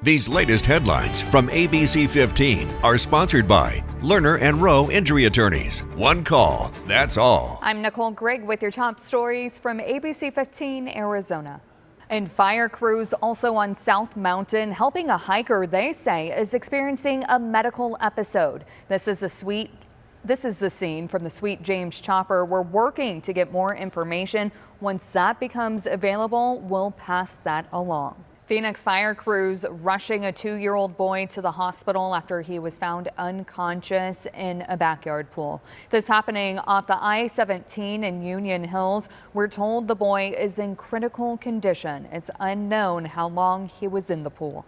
These latest headlines from ABC15 are sponsored by Lerner and Rowe Injury Attorneys. One call, that's all. I'm Nicole Grigg with your top stories from ABC15 Arizona. And fire crews also on South Mountain helping a hiker they say is experiencing a medical episode. This is the scene from the Sweet James Chopper. We're working to get more information. Once that becomes available, we'll pass that along. Phoenix fire crews rushing a 2-year-old boy to the hospital after he was found unconscious in a backyard pool. This happening off the I-17 in Union Hills. We're told the boy is in critical condition. It's unknown how long he was in the pool.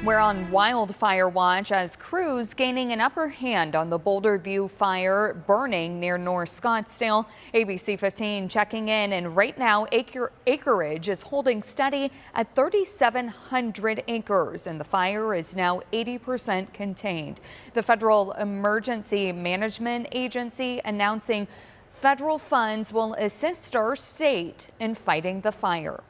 We're on wildfire watch as crews gaining an upper hand on the Boulder View fire burning near North Scottsdale. ABC 15 checking in, and right now acreage is holding steady at 3,700 acres, and the fire is now 80% contained. The Federal Emergency Management Agency announcing federal funds will assist our state in fighting the fire.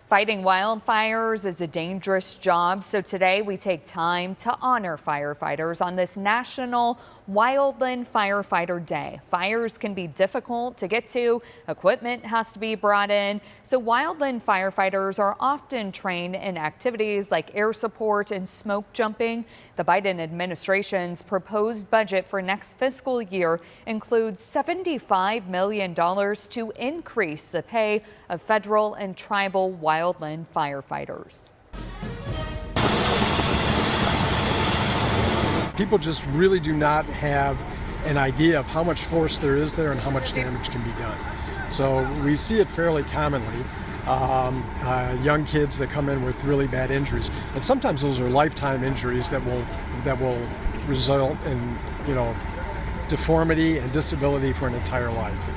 Fighting wildfires is a dangerous job, so today we take time to honor firefighters on this National Wildland Firefighter Day. Fires can be difficult to get to, equipment has to be brought in, so wildland firefighters are often trained in activities like air support and smoke jumping. The Biden administration's proposed budget for next fiscal year includes $75 million to increase the pay of federal and tribal wildland firefighters. People just really do not have an idea of how much force there is there and how much damage can be done. So we see it fairly commonly. Young kids that come in with really bad injuries, and sometimes those are lifetime injuries that will result in, deformity and disability for an entire life.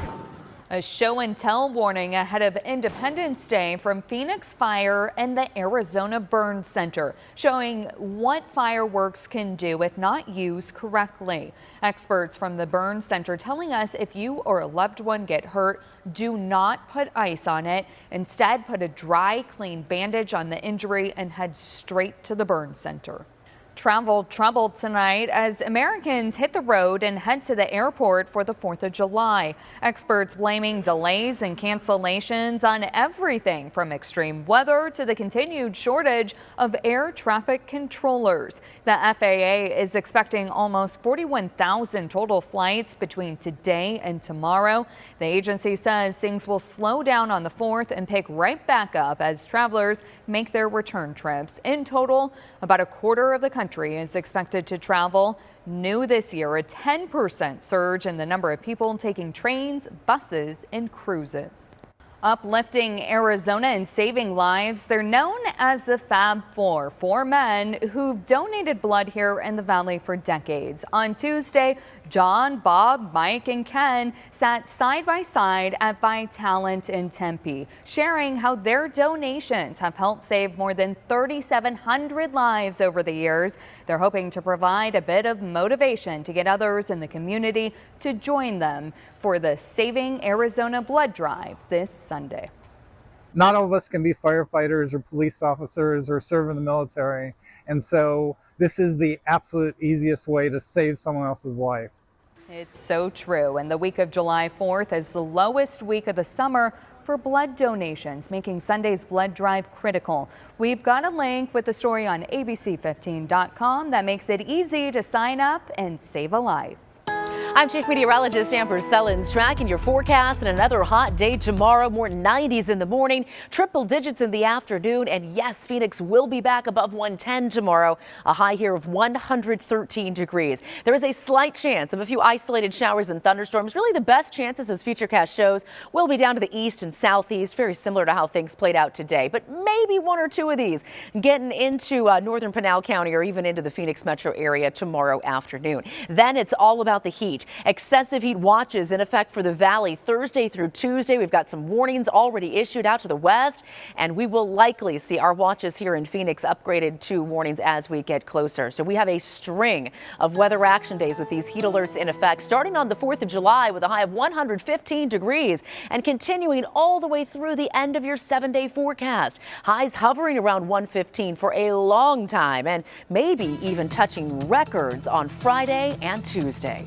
A show and tell warning ahead of Independence Day from Phoenix Fire and the Arizona Burn Center, showing what fireworks can do if not used correctly. Experts from the Burn Center telling us if you or a loved one get hurt, do not put ice on it. Instead, put a dry, clean bandage on the injury and head straight to the Burn Center. Travel trouble tonight as Americans hit the road and head to the airport for the 4th of July. Experts blaming delays and cancellations on everything from extreme weather to the continued shortage of air traffic controllers. The FAA is expecting almost 41,000 total flights between today and tomorrow. The agency says things will slow down on the 4th and pick right back up as travelers make their return trips. In total, about a quarter of the country is expected to travel. New this year, a 10% surge in the number of people taking trains, buses, and cruises. Uplifting Arizona and saving lives, they're known as the Fab Four men who've donated blood here in the valley for decades. On Tuesday, John, Bob, Mike, and Ken sat side by side at Vitalant in Tempe, sharing how their donations have helped save more than 3,700 lives over the years. They're hoping to provide a bit of motivation to get others in the community to join them for the Saving Arizona Blood Drive this Sunday. Not all of us can be firefighters or police officers or serve in the military, and so this is the absolute easiest way to save someone else's life. It's so true, and the week of July 4th is the lowest week of the summer for blood donations, making Sunday's blood drive critical. We've got a link with the story on ABC15.com that makes it easy to sign up and save a life. I'm Chief Meteorologist Amber Sellens tracking your forecast and another hot day tomorrow. More 90s in the morning, triple digits in the afternoon. And yes, Phoenix will be back above 110 tomorrow. A high here of 113 degrees. There is a slight chance of a few isolated showers and thunderstorms. Really the best chances, as Futurecast shows, will be down to the east and southeast. Very similar to how things played out today. But maybe one or two of these getting into northern Pinal County or even into the Phoenix metro area tomorrow afternoon. Then it's all about the heat. heat. Excessive heat watches in effect for the valley Thursday through Tuesday. We've got some warnings already issued out to the west, and we will likely see our watches here in Phoenix upgraded to warnings as we get closer. So we have a string of weather action days with these heat alerts in effect, starting on the 4th of July with a high of 115 degrees and continuing all the way through the end of your 7-day forecast. Highs hovering around 115 for a long time and maybe even touching records on Friday and Tuesday.